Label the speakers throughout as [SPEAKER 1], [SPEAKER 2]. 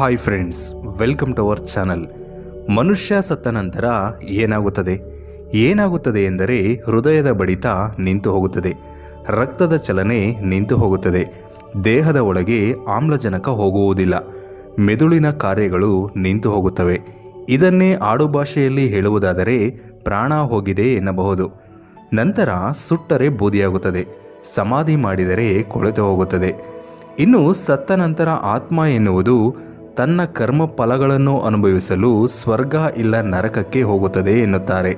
[SPEAKER 1] Hi friends, welcome to our channel. ಮನುಷ್ಯ ಸತ್ತ ನಂತರ ಏನಾಗುತ್ತದೆ ಎಂದರೆ ಹೃದಯದ ಬಡಿತ ನಿಂತು ಹೋಗುತ್ತದೆ, ರಕ್ತದ ಚಲನೆ ನಿಂತು ಹೋಗುತ್ತದೆ, ದೇಹದ ಒಳಗೆ ಆಮ್ಲಜನಕ ಹೋಗುವುದಿಲ್ಲ, ಮೆದುಳಿನ ಕಾರ್ಯಗಳು ನಿಂತು ಹೋಗುತ್ತವೆ. ಇದನ್ನೇ ಆಡುಭಾಷೆಯಲ್ಲಿ ಹೇಳುವುದಾದರೆ ಪ್ರಾಣ ಹೋಗಿದೆ ಎನ್ನಬಹುದು. ನಂತರ ಸುಟ್ಟರೆ ಬೂದಿಯಾಗುತ್ತದೆ, ಸಮಾಧಿ ಮಾಡಿದರೆ ಕೊಳೆತು ಹೋಗುತ್ತದೆ. ಇನ್ನು ಸತ್ತ ನಂತರ ಆತ್ಮ ಎನ್ನುವುದು ತನ್ನ ಕರ್ಮ ಫಲಗಳನ್ನು ಅನುಭವಿಸಲು ಸ್ವರ್ಗ ಇಲ್ಲ ನರಕಕ್ಕೆ ಹೋಗುತ್ತದೆ ಎನ್ನುತ್ತಾರೆ.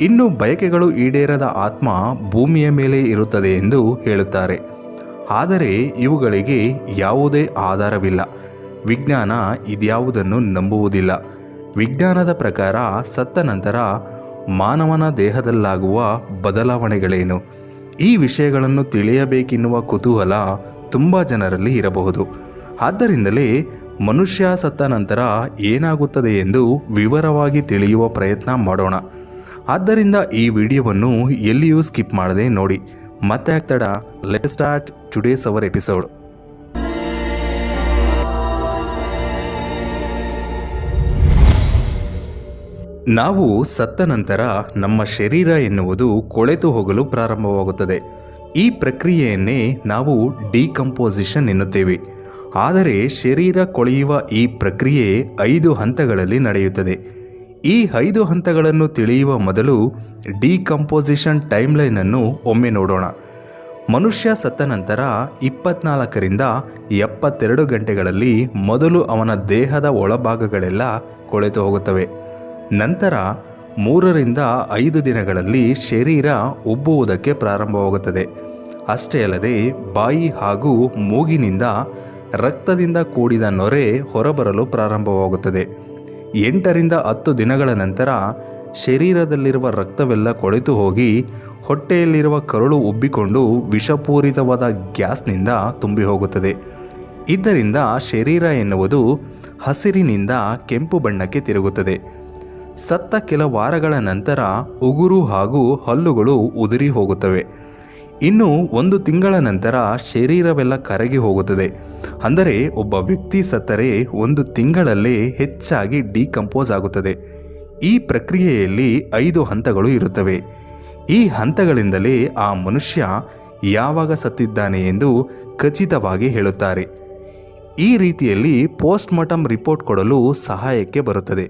[SPEAKER 1] ಇನ್ನು ಬಯಕೆಗಳು ಈಡೇರದ ಆತ್ಮ ಭೂಮಿಯ ಮೇಲೆ ಇರುತ್ತದೆ ಎಂದು ಹೇಳುತ್ತಾರೆ. ಆದರೆ ಇವುಗಳಿಗೆ ಯಾವುದೇ ಆಧಾರವಿಲ್ಲ. ವಿಜ್ಞಾನ ಇದ್ಯಾವುದನ್ನು ನಂಬುವುದಿಲ್ಲ. ವಿಜ್ಞಾನದ ಪ್ರಕಾರ ಸತ್ತ ನಂತರ ಮಾನವನ ದೇಹದಲ್ಲಾಗುವ ಬದಲಾವಣೆಗಳೇನು, ಈ ವಿಷಯಗಳನ್ನು ತಿಳಿಯಬೇಕೆನ್ನುವ ಕುತೂಹಲ ತುಂಬ ಜನರಲ್ಲಿ ಇರಬಹುದು. ಆದ್ದರಿಂದಲೇ ಮನುಷ್ಯ ಸತ್ತ ನಂತರ ಏನಾಗುತ್ತದೆ ಎಂದು ವಿವರವಾಗಿ ತಿಳಿಯುವ ಪ್ರಯತ್ನ ಮಾಡೋಣ. ಆದ್ದರಿಂದ ಈ ವಿಡಿಯೋವನ್ನು ಎಲ್ಲಿಯೂ ಸ್ಕಿಪ್ ಮಾಡದೆ ನೋಡಿ. ಮತ್ತೆ ಆಗ್ತಡ, let start today's our episode. ನಾವು ಸತ್ತ ನಂತರ ನಮ್ಮ ಶರೀರ ಎನ್ನುವುದು ಕೊಳೆತು ಹೋಗಲು ಪ್ರಾರಂಭವಾಗುತ್ತದೆ. ಈ ಪ್ರಕ್ರಿಯೆಯನ್ನೇ ನಾವು ಡಿಕಂಪೋಸಿಷನ್ ಎನ್ನುತ್ತೇವೆ. ಆದರೆ ಶರೀರ ಕೊಳೆಯುವ ಈ ಪ್ರಕ್ರಿಯೆ 5 ಹಂತಗಳಲ್ಲಿ ನಡೆಯುತ್ತದೆ. ಈ 5 ಹಂತಗಳನ್ನು ತಿಳಿಯುವ ಮೊದಲು ಡಿಕಂಪೋಸಿಷನ್ ಟೈಮ್ಲೈನನ್ನು ಒಮ್ಮೆ ನೋಡೋಣ. ಮನುಷ್ಯ ಸತ್ತ ನಂತರ 24ರಿಂದ 72 ಗಂಟೆಗಳಲ್ಲಿ ಮೊದಲು ಅವನ ದೇಹದ ಒಳಭಾಗಗಳೆಲ್ಲ ಕೊಳೆತು ಹೋಗುತ್ತವೆ. ನಂತರ 3ರಿಂದ 5 ದಿನಗಳಲ್ಲಿ ಶರೀರ ಉಬ್ಬುವುದಕ್ಕೆ ಪ್ರಾರಂಭವಾಗುತ್ತದೆ. ಅಷ್ಟೇ ಅಲ್ಲದೆ ಬಾಯಿ ಹಾಗೂ ಮೂಗಿನಿಂದ ರಕ್ತದಿಂದ ಕೂಡಿದ ನೊರೆ ಹೊರಬರಲು ಪ್ರಾರಂಭವಾಗುತ್ತದೆ. 8ರಿಂದ 10 ದಿನಗಳ ನಂತರ ಶರೀರದಲ್ಲಿರುವ ರಕ್ತವೆಲ್ಲ ಕೊಳೆತು ಹೋಗಿ ಹೊಟ್ಟೆಯಲ್ಲಿರುವ ಕರುಳು ಉಬ್ಬಿಕೊಂಡು ವಿಷಪೂರಿತವಾದ ಗ್ಯಾಸ್ನಿಂದ ತುಂಬಿ ಹೋಗುತ್ತದೆ. ಇದರಿಂದ ಶರೀರ ಎನ್ನುವುದು ಹಸಿರಿನಿಂದ ಕೆಂಪು ಬಣ್ಣಕ್ಕೆ ತಿರುಗುತ್ತದೆ. ಸತ್ತ ಕೆಲ ವಾರಗಳ ನಂತರ ಉಗುರು ಹಾಗೂ ಹಲ್ಲುಗಳು ಉದುರಿ ಹೋಗುತ್ತವೆ. ಇನ್ನು 1 ತಿಂಗಳ ನಂತರ ಶರೀರವೆಲ್ಲ ಕರಗಿ ಹೋಗುತ್ತದೆ. ಅಂದರೆ ಒಬ್ಬ ವ್ಯಕ್ತಿ ಸತ್ತರೆ 1 ತಿಂಗಳಲ್ಲೇ ಹೆಚ್ಚಾಗಿ ಡಿಕಂಪೋಸ್ ಆಗುತ್ತದೆ. ಈ ಪ್ರಕ್ರಿಯೆಯಲ್ಲಿ 5 ಹಂತಗಳು ಇರುತ್ತವೆ. ಈ ಹಂತಗಳಿಂದಲೇ ಆ ಮನುಷ್ಯ ಯಾವಾಗ ಸತ್ತಿದ್ದಾನೆ ಎಂದು ಖಚಿತವಾಗಿ ಹೇಳುತ್ತಾರೆ. ಈ ರೀತಿಯಲ್ಲಿ ಪೋಸ್ಟ್ ಮಾರ್ಟಮ್ ರಿಪೋರ್ಟ್ ಕೊಡಲು ಸಹಾಯಕ್ಕೆ ಬರುತ್ತದೆ.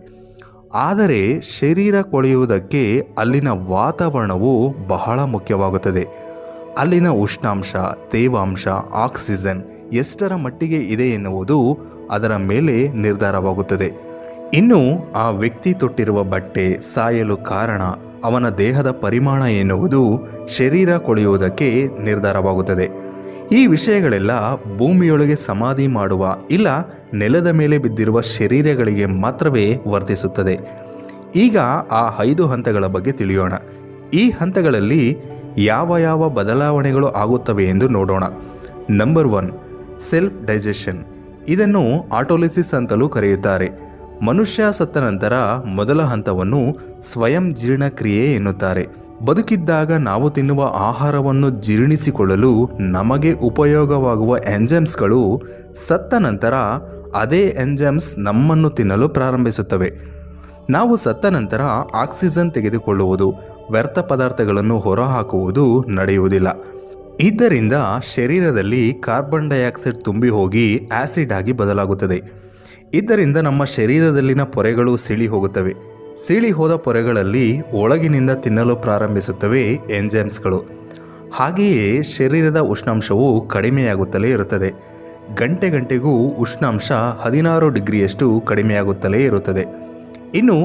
[SPEAKER 1] ಆದರೆ ಶರೀರ ಕೊಳೆಯುವುದಕ್ಕೆ ಅಲ್ಲಿನ ವಾತಾವರಣವು ಬಹಳ ಮುಖ್ಯವಾಗುತ್ತದೆ. ಅಲ್ಲಿನ ಉಷ್ಣಾಂಶ, ತೇವಾಂಶ, ಆಕ್ಸಿಜನ್ ಎಷ್ಟರ ಮಟ್ಟಿಗೆ ಇದೆ ಎನ್ನುವುದು ಅದರ ಮೇಲೆ ನಿರ್ಧಾರವಾಗುತ್ತದೆ. ಇನ್ನು ಆ ವ್ಯಕ್ತಿ ತೊಟ್ಟಿರುವ ಬಟ್ಟೆ, ಸಾಯಲು ಕಾರಣ, ಅವನ ದೇಹದ ಪರಿಮಾಣ ಎನ್ನುವುದು ಶರೀರ ಕೊಳೆಯುವುದಕ್ಕೆ ನಿರ್ಧಾರವಾಗುತ್ತದೆ. ಈ ವಿಷಯಗಳೆಲ್ಲ ಭೂಮಿಯೊಳಗೆ ಸಮಾಧಿ ಮಾಡುವ ಇಲ್ಲ ನೆಲದ ಮೇಲೆ ಬಿದ್ದಿರುವ ಶರೀರಗಳಿಗೆ ಮಾತ್ರವೇ ವರ್ತಿಸುತ್ತದೆ. ಈಗ ಆ 5 ಹಂತಗಳ ಬಗ್ಗೆ ತಿಳಿಯೋಣ. ಈ ಹಂತಗಳಲ್ಲಿ ಯಾವ ಯಾವ ಬದಲಾವಣೆಗಳು ಆಗುತ್ತವೆ ಎಂದು ನೋಡೋಣ. Number 1, self digestion. ಇದನ್ನು ಆಟೋಲಿಸಿಸ್ ಅಂತಲೂ ಕರೆಯುತ್ತಾರೆ. ಮನುಷ್ಯ ಸತ್ತ ನಂತರ ಮೊದಲ ಹಂತವನ್ನು ಸ್ವಯಂ ಜೀರ್ಣಕ್ರಿಯೆ ಎನ್ನುತ್ತಾರೆ. ಬದುಕಿದ್ದಾಗ ನಾವು ತಿನ್ನುವ ಆಹಾರವನ್ನು ಜೀರ್ಣಿಸಿಕೊಳ್ಳಲು ನಮಗೆ ಉಪಯೋಗವಾಗುವ ಎಂಜೈಮ್ಸ್ಗಳು ಸತ್ತ ನಂತರ ಅದೇ ಎಂಜೈಮ್ಸ್ ನಮ್ಮನ್ನು ತಿನ್ನಲು ಪ್ರಾರಂಭಿಸುತ್ತವೆ. ನಾವು ಸತ್ತ ನಂತರ ಆಕ್ಸಿಜನ್ ತೆಗೆದುಕೊಳ್ಳುವುದು, ವ್ಯರ್ಥ ಪದಾರ್ಥಗಳನ್ನು ಹೊರಹಾಕುವುದು ನಡೆಯುವುದಿಲ್ಲ. ಇದರಿಂದ ಶರೀರದಲ್ಲಿ ಕಾರ್ಬನ್ ಡೈಆಕ್ಸೈಡ್ ತುಂಬಿ ಹೋಗಿ ಆಸಿಡ್ ಆಗಿ ಬದಲಾಗುತ್ತದೆ. ಇದರಿಂದ ನಮ್ಮ ಶರೀರದಲ್ಲಿನ ಪೊರೆಗಳು ಸಿಳಿ ಹೋಗುತ್ತವೆ. ಸಿಳಿ ಹೋದ ಪೊರೆಗಳಲ್ಲಿ ಒಳಗಿನಿಂದ ತಿನ್ನಲು ಪ್ರಾರಂಭಿಸುತ್ತವೆ ಎಂಜೈಮ್ಸ್ಗಳು. ಹಾಗೆಯೇ ಶರೀರದ ಉಷ್ಣಾಂಶವು ಕಡಿಮೆಯಾಗುತ್ತಲೇ ಇರುತ್ತದೆ. ಗಂಟೆಗೂ ಉಷ್ಣಾಂಶ 16 ಡಿಗ್ರಿಯಷ್ಟು ಕಡಿಮೆಯಾಗುತ್ತಲೇ ಇರುತ್ತದೆ. ಇನ್ನು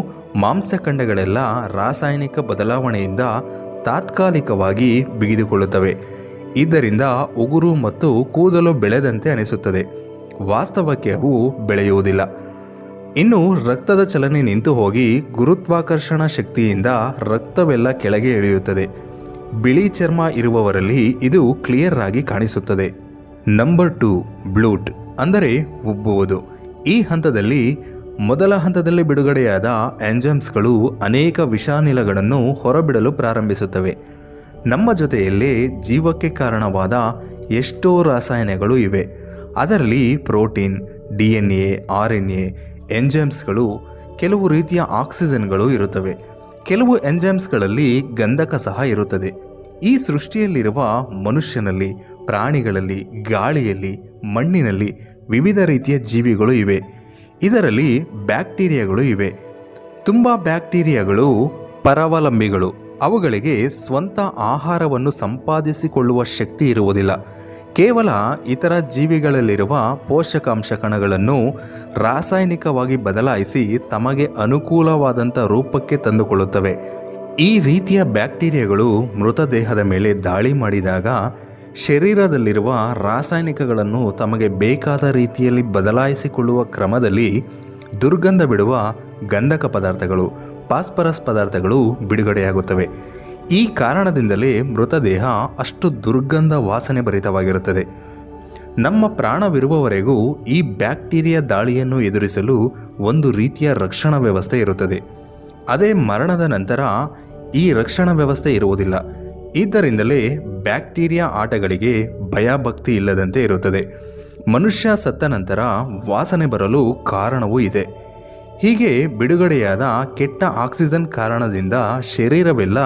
[SPEAKER 1] ಮಾಂಸಖಂಡಗಳೆಲ್ಲ ರಾಸಾಯನಿಕ ಬದಲಾವಣೆಯಿಂದ ತಾತ್ಕಾಲಿಕವಾಗಿ ಬಿಗಿದುಕೊಳ್ಳುತ್ತವೆ. ಇದರಿಂದ ಉಗುರು ಮತ್ತು ಕೂದಲು ಬೆಳೆದಂತೆ ಅನಿಸುತ್ತದೆ. ವಾಸ್ತವಕ್ಕೆ ಅವು ಬೆಳೆಯುವುದಿಲ್ಲ. ಇನ್ನು ರಕ್ತದ ಚಲನೆ ನಿಂತು ಹೋಗಿ ಗುರುತ್ವಾಕರ್ಷಣ ಶಕ್ತಿಯಿಂದ ರಕ್ತವೆಲ್ಲ ಕೆಳಗೆ ಇಳಿಯುತ್ತದೆ. ಬಿಳಿ ಚರ್ಮ ಇರುವವರಲ್ಲಿ ಇದು ಕ್ಲಿಯರ್ ಆಗಿ ಕಾಣಿಸುತ್ತದೆ. ನಂಬರ್ 2, ಬ್ಲೂಟ್ ಅಂದರೆ ಉಬ್ಬುವುದು. ಈ ಹಂತದಲ್ಲಿ ಮೊದಲ ಹಂತದಲ್ಲಿ ಬಿಡುಗಡೆಯಾದ ಎಂಜೈಮ್ಸ್ಗಳು ಅನೇಕ ವಿಷಾನಿಲಗಳನ್ನು ಹೊರಬಿಡಲು ಪ್ರಾರಂಭಿಸುತ್ತವೆ. ನಮ್ಮ ಜೊತೆಯಲ್ಲೇ ಜೀವಕ್ಕೆ ಕಾರಣವಾದ ಎಷ್ಟೋ ರಾಸಾಯನಗಳು ಇವೆ. ಅದರಲ್ಲಿ ಪ್ರೋಟೀನ್, DNA, RNA, ಎಂಜೈಮ್ಸ್ಗಳು, ಕೆಲವು ರೀತಿಯ ಆಕ್ಸಿಜನ್ಗಳು ಇರುತ್ತವೆ. ಕೆಲವು ಎಂಜೈಮ್ಸ್ಗಳಲ್ಲಿ ಗಂಧಕ ಸಹ ಇರುತ್ತದೆ. ಈ ಸೃಷ್ಟಿಯಲ್ಲಿರುವ ಮನುಷ್ಯನಲ್ಲಿ, ಪ್ರಾಣಿಗಳಲ್ಲಿ, ಗಾಳಿಯಲ್ಲಿ, ಮಣ್ಣಿನಲ್ಲಿ ವಿವಿಧ ರೀತಿಯ ಜೀವಿಗಳು ಇವೆ. ಇದರಲ್ಲಿ ಬ್ಯಾಕ್ಟೀರಿಯಾಗಳು ಇವೆ. ತುಂಬ ಬ್ಯಾಕ್ಟೀರಿಯಾಗಳು ಪರಾವಲಂಬಿಗಳು. ಅವುಗಳಿಗೆ ಸ್ವಂತ ಆಹಾರವನ್ನು ಸಂಪಾದಿಸಿಕೊಳ್ಳುವ ಶಕ್ತಿ ಇರುವುದಿಲ್ಲ. ಕೇವಲ ಇತರ ಜೀವಿಗಳಲ್ಲಿರುವ ಪೋಷಕಾಂಶ ಕಣಗಳನ್ನು ರಾಸಾಯನಿಕವಾಗಿ ಬದಲಾಯಿಸಿ ತಮಗೆ ಅನುಕೂಲವಾದಂಥ ರೂಪಕ್ಕೆ ತಂದುಕೊಳ್ಳುತ್ತವೆ. ಈ ರೀತಿಯ ಬ್ಯಾಕ್ಟೀರಿಯಾಗಳು ಮೃತದೇಹದ ಮೇಲೆ ದಾಳಿ ಮಾಡಿದಾಗ ಶರೀರದಲ್ಲಿರುವ ರಾಸಾಯನಿಕಗಳನ್ನು ತಮಗೆ ಬೇಕಾದ ರೀತಿಯಲ್ಲಿ ಬದಲಾಯಿಸಿಕೊಳ್ಳುವ ಕ್ರಮದಲ್ಲಿ ದುರ್ಗಂಧ ಬಿಡುವ ಗಂಧಕ ಪದಾರ್ಥಗಳು, ಫಾಸ್ಫರಸ್ ಪದಾರ್ಥಗಳು ಬಿಡುಗಡೆಯಾಗುತ್ತವೆ. ಈ ಕಾರಣದಿಂದಲೇ ಮೃತದೇಹ ಅಷ್ಟು ದುರ್ಗಂಧ ವಾಸನೆ ಭರಿತವಾಗಿರುತ್ತದೆ. ನಮ್ಮ ಪ್ರಾಣವಿರುವವರೆಗೂ ಈ ಬ್ಯಾಕ್ಟೀರಿಯಾ ದಾಳಿಯನ್ನು ಎದುರಿಸಲು ಒಂದು ರೀತಿಯ ರಕ್ಷಣಾ ವ್ಯವಸ್ಥೆ ಇರುತ್ತದೆ. ಅದೇ ಮರಣದ ನಂತರ ಈ ರಕ್ಷಣಾ ವ್ಯವಸ್ಥೆ ಇರುವುದಿಲ್ಲ. ಇದರಿಂದಲೇ ಬ್ಯಾಕ್ಟೀರಿಯಾ ಆಟಗಳಿಗೆ ಭಯಭಕ್ತಿ ಇಲ್ಲದಂತೆ ಇರುತ್ತದೆ. ಮನುಷ್ಯ ಸತ್ತ ನಂತರ ವಾಸನೆ ಬರಲು ಕಾರಣವೂ ಇದೆ. ಹೀಗೆ ಬಿಡುಗಡೆಯಾದ ಕೆಟ್ಟ ಆಕ್ಸಿಜನ್ ಕಾರಣದಿಂದ ಶರೀರವೆಲ್ಲ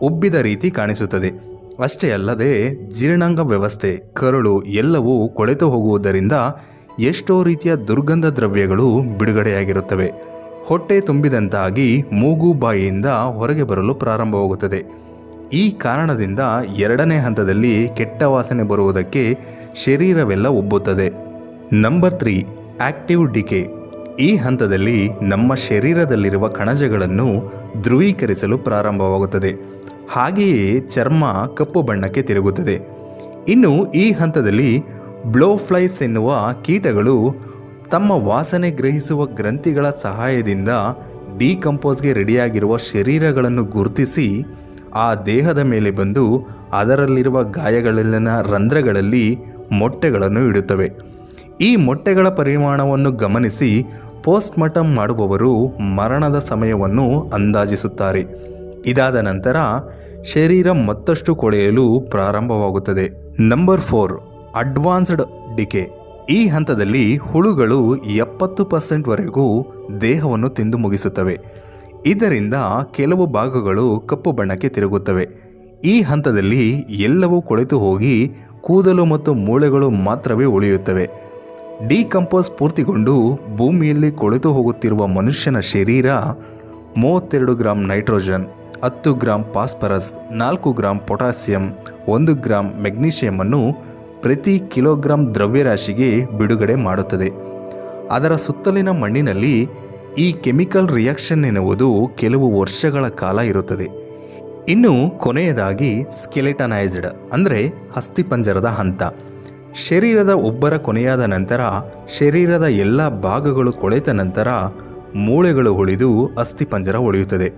[SPEAKER 1] ಉಬ್ಬಿದ ರೀತಿ ಕಾಣಿಸುತ್ತದೆ. ಅಷ್ಟೇ ಅಲ್ಲದೆ ಜೀರ್ಣಾಂಗ ವ್ಯವಸ್ಥೆ, ಕರುಳು ಎಲ್ಲವೂ ಕೊಳೆತು ಹೋಗುವುದರಿಂದ ಎಷ್ಟೋ ರೀತಿಯ ದುರ್ಗಂಧ ದ್ರವ್ಯಗಳು ಬಿಡುಗಡೆಯಾಗಿರುತ್ತವೆ. ಹೊಟ್ಟೆ ತುಂಬಿದಂತಾಗಿ ಮೂಗು ಬಾಯಿಯಿಂದ ಹೊರಗೆ ಬರಲು ಪ್ರಾರಂಭವಾಗುತ್ತದೆ. ಈ ಕಾರಣದಿಂದ 2ನೇ ಹಂತದಲ್ಲಿ ಕೆಟ್ಟ ವಾಸನೆ ಬರುವುದಕ್ಕೆ ಶರೀರವೆಲ್ಲ ಉಬ್ಬುತ್ತದೆ. Number 3, active decay. ಈ ಹಂತದಲ್ಲಿ ನಮ್ಮ ಶರೀರದಲ್ಲಿರುವ ಕಣಜಗಳನ್ನು ಧ್ರುವೀಕರಿಸಲು ಪ್ರಾರಂಭವಾಗುತ್ತದೆ. ಹಾಗೆಯೇ ಚರ್ಮ ಕಪ್ಪು ಬಣ್ಣಕ್ಕೆ ತಿರುಗುತ್ತದೆ. ಇನ್ನು ಈ ಹಂತದಲ್ಲಿ ಬ್ಲೋಫ್ಲೈಸ್ ಎನ್ನುವ ಕೀಟಗಳು ತಮ್ಮ ವಾಸನೆ ಗ್ರಹಿಸುವ ಗ್ರಂಥಿಗಳ ಸಹಾಯದಿಂದ ಡಿಕಂಪೋಸ್ಗೆ ರೆಡಿಯಾಗಿರುವ ಶರೀರಗಳನ್ನು ಗುರುತಿಸಿ ಆ ದೇಹದ ಮೇಲೆ ಬಂದು ಅದರಲ್ಲಿರುವ ಗಾಯಗಳಲ್ಲಿನ ರಂಧ್ರಗಳಲ್ಲಿ ಮೊಟ್ಟೆಗಳನ್ನು ಇಡುತ್ತವೆ. ಈ ಮೊಟ್ಟೆಗಳ ಪರಿಮಾಣವನ್ನು ಗಮನಿಸಿ ಪೋಸ್ಟ್ಮಾರ್ಟಮ್ ಮಾಡುವವರು ಮರಣದ ಸಮಯವನ್ನು ಅಂದಾಜಿಸುತ್ತಾರೆ. ಇದಾದ ನಂತರ ಶರೀರ ಮತ್ತಷ್ಟು ಕೊಳೆಯಲು ಪ್ರಾರಂಭವಾಗುತ್ತದೆ. Number 4, advanced decay. ಈ ಹಂತದಲ್ಲಿ ಹುಳುಗಳು 70% ವರೆಗೂ ದೇಹವನ್ನು ತಿಂದು ಮುಗಿಸುತ್ತವೆ. ಇದರಿಂದ ಕೆಲವು ಭಾಗಗಳು ಕಪ್ಪು ಬಣ್ಣಕ್ಕೆ ತಿರುಗುತ್ತವೆ. ಈ ಹಂತದಲ್ಲಿ ಎಲ್ಲವೂ ಕೊಳೆತು ಹೋಗಿ ಕೂದಲು ಮತ್ತು ಮೂಳೆಗಳು ಮಾತ್ರವೇ ಉಳಿಯುತ್ತವೆ. ಡಿಕಂಪೋಸ್ ಪೂರ್ತಿಗೊಂಡು ಭೂಮಿಯಲ್ಲಿ ಕೊಳೆತು ಹೋಗುತ್ತಿರುವ ಮನುಷ್ಯನ ಶರೀರ 32 gram nitrogen, 10 gram phosphorus, 4 gram potassium, 1 gram ಮೆಗ್ನೀಷಿಯಮನ್ನು ಪ್ರತಿ ಕಿಲೋಗ್ರಾಂ ದ್ರವ್ಯರಾಶಿಗೆ ಬಿಡುಗಡೆ ಮಾಡುತ್ತದೆ. ಅದರ ಸುತ್ತಲಿನ ಮಣ್ಣಿನಲ್ಲಿ ಈ ಕೆಮಿಕಲ್ ರಿಯಾಕ್ಷನ್ ಎನ್ನುವುದು ಕೆಲವು ವರ್ಷಗಳ ಕಾಲ ಇರುತ್ತದೆ. ಇನ್ನು ಕೊನೆಯದಾಗಿ ಸ್ಕೆಲೆಟನೈಸ್ಡ್ ಅಂದರೆ ಅಸ್ಥಿಪಂಜರದ ಹಂತ. ಶರೀರದ ಉಬ್ಬರ ಕೊನೆಯಾದ ನಂತರ ಶರೀರದ ಎಲ್ಲ ಭಾಗಗಳು ಕೊಳೆತ ನಂತರ ಮೂಳೆಗಳು ಉಳಿದು ಅಸ್ಥಿಪಂಜರ ಉಳಿಯುತ್ತದೆ.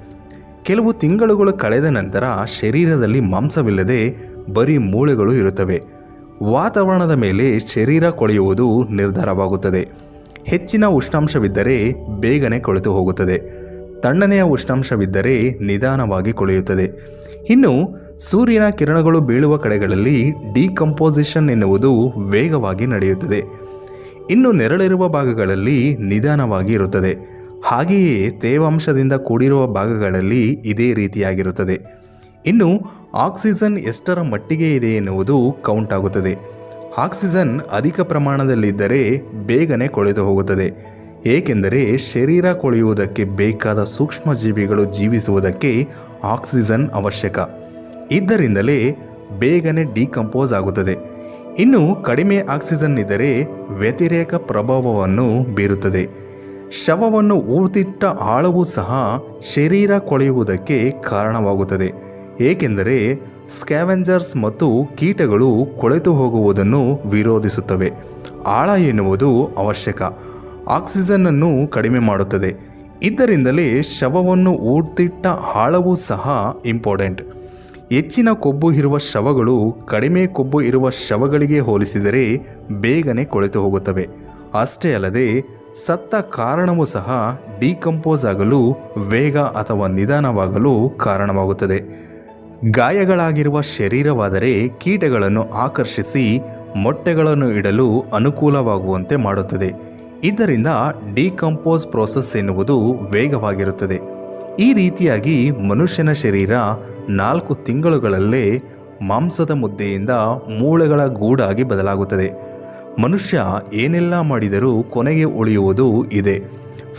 [SPEAKER 1] ಕೆಲವು ತಿಂಗಳುಗಳು ಕಳೆದ ನಂತರ ಶರೀರದಲ್ಲಿ ಮಾಂಸವಿಲ್ಲದೆ ಬರೀ ಮೂಳೆಗಳು ಇರುತ್ತವೆ. ವಾತಾವರಣದ ಮೇಲೆ ಶರೀರ ಕೊಳೆಯುವುದು ನಿರ್ಧಾರವಾಗುತ್ತದೆ. ಹೆಚ್ಚಿನ ಉಷ್ಣಾಂಶವಿದ್ದರೆ ಬೇಗನೆ ಕೊಳೆತು ಹೋಗುತ್ತದೆ. ತಣ್ಣನೆಯ ಉಷ್ಣಾಂಶವಿದ್ದರೆ ನಿಧಾನವಾಗಿ ಕೊಳೆಯುತ್ತದೆ. ಇನ್ನು ಸೂರ್ಯನ ಕಿರಣಗಳು ಬೀಳುವ ಕಡೆಗಳಲ್ಲಿ ಡಿಕಂಪೋಸಿಷನ್ ಎನ್ನುವುದು ವೇಗವಾಗಿ ನಡೆಯುತ್ತದೆ. ಇನ್ನು ನೆರಳಿರುವ ಭಾಗಗಳಲ್ಲಿ ನಿಧಾನವಾಗಿ ಇರುತ್ತದೆ. ಹಾಗೆಯೇ ತೇವಾಂಶದಿಂದ ಕೂಡಿರುವ ಭಾಗಗಳಲ್ಲಿ ಇದೇ ರೀತಿಯಾಗಿರುತ್ತದೆ. ಇನ್ನು ಆಕ್ಸಿಜನ್ ಎಷ್ಟರ ಮಟ್ಟಿಗೆ ಇದೆ ಎನ್ನುವುದು ಕೌಂಟ್ ಆಗುತ್ತದೆ. ಆಕ್ಸಿಜನ್ ಅಧಿಕ ಪ್ರಮಾಣದಲ್ಲಿದ್ದರೆ ಬೇಗನೆ ಕೊಳೆತು ಹೋಗುತ್ತದೆ. ಏಕೆಂದರೆ ಶರೀರ ಕೊಳೆಯುವುದಕ್ಕೆ ಬೇಕಾದ ಸೂಕ್ಷ್ಮಜೀವಿಗಳು ಜೀವಿಸುವುದಕ್ಕೆ ಆಕ್ಸಿಜನ್ ಅವಶ್ಯಕ. ಇದ್ದರಿಂದಲೇ ಬೇಗನೆ ಡಿಕಂಪೋಸ್ ಆಗುತ್ತದೆ. ಇನ್ನು ಕಡಿಮೆ ಆಕ್ಸಿಜನ್ ಇದ್ದರೆ ವ್ಯತಿರೇಕ ಪ್ರಭಾವವನ್ನು ಬೀರುತ್ತದೆ. ಶವವನ್ನು ಊತಿಟ್ಟ ಆಳವೂ ಸಹ ಶರೀರ ಕೊಳೆಯುವುದಕ್ಕೆ ಕಾರಣವಾಗುತ್ತದೆ. ಏಕೆಂದರೆ ಸ್ಕ್ಯಾವೆಂಜರ್ಸ್ ಮತ್ತು ಕೀಟಗಳು ಕೊಳೆತು ಹೋಗುವುದನ್ನು ವಿರೋಧಿಸುತ್ತವೆ. ಆಳ ಎನ್ನುವುದು ಅವಶ್ಯಕ. ಆಕ್ಸಿಜನ್ನನ್ನು ಕಡಿಮೆ ಮಾಡುತ್ತದೆ. ಇದರಿಂದಲೇ ಶವವನ್ನು ಊತಿಟ್ಟ ಆಳವೂ ಸಹ ಇಂಪಾರ್ಟೆಂಟ್. ಹೆಚ್ಚಿನ ಕೊಬ್ಬು ಇರುವ ಶವಗಳು ಕಡಿಮೆ ಕೊಬ್ಬು ಇರುವ ಶವಗಳಿಗೆ ಹೋಲಿಸಿದರೆ ಬೇಗನೆ ಕೊಳೆತು ಹೋಗುತ್ತವೆ. ಅಷ್ಟೇ ಅಲ್ಲದೆ ಸತ್ತ ಕಾರಣವೂ ಸಹ ಡಿಕಂಪೋಸ್ ಆಗಲು ವೇಗ ಅಥವಾ ನಿಧಾನವಾಗಲು ಕಾರಣವಾಗುತ್ತದೆ. ಗಾಯಗಳಾಗಿರುವ ಶರೀರವಾದರೆ ಕೀಟಗಳನ್ನು ಆಕರ್ಷಿಸಿ ಮೊಟ್ಟೆಗಳನ್ನು ಇಡಲು ಅನುಕೂಲವಾಗುವಂತೆ ಮಾಡುತ್ತದೆ. ಇದರಿಂದ ಡಿಕಂಪೋಸ್ ಪ್ರೋಸೆಸ್ ಎನ್ನುವುದು ವೇಗವಾಗಿರುತ್ತದೆ. ಈ ರೀತಿಯಾಗಿ ಮನುಷ್ಯನ ಶರೀರ 4 ತಿಂಗಳುಗಳಲ್ಲೇ ಮಾಂಸದ ಮುದ್ದೆಯಿಂದ ಮೂಳೆಗಳ ಗೂಡಾಗಿ ಬದಲಾಗುತ್ತದೆ. ಮನುಷ್ಯ ಏನೆಲ್ಲ ಮಾಡಿದರೂ ಕೊನೆಗೆ ಉಳಿಯುವುದು ಇದೆ.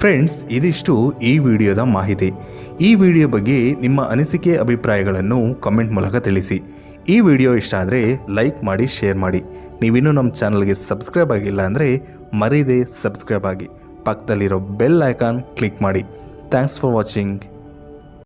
[SPEAKER 1] ಫ್ರೆಂಡ್ಸ್, ಇದಿಷ್ಟು ಈ ವಿಡಿಯೋದ ಮಾಹಿತಿ. ಈ ವಿಡಿಯೋ ಬಗ್ಗೆ ನಿಮ್ಮ ಅನಿಸಿಕೆ ಅಭಿಪ್ರಾಯಗಳನ್ನು ಕಮೆಂಟ್ ಮೂಲಕ ತಿಳಿಸಿ. ಈ ವಿಡಿಯೋ ಇಷ್ಟ ಆದರೆ ಲೈಕ್ ಮಾಡಿ, ಶೇರ್ ಮಾಡಿ. ನೀವಿನ್ನೂ ನಮ್ಮ ಚಾನಲ್ಗೆ ಸಬ್ಸ್ಕ್ರೈಬ್ ಆಗಿಲ್ಲ ಅಂದರೆ ಮರೀದೆ ಸಬ್ಸ್ಕ್ರೈಬ್ ಆಗಿ. ಪಕ್ಕದಲ್ಲಿರೋ ಬೆಲ್ ಐಕಾನ್ ಕ್ಲಿಕ್ ಮಾಡಿ. Thanks for watching.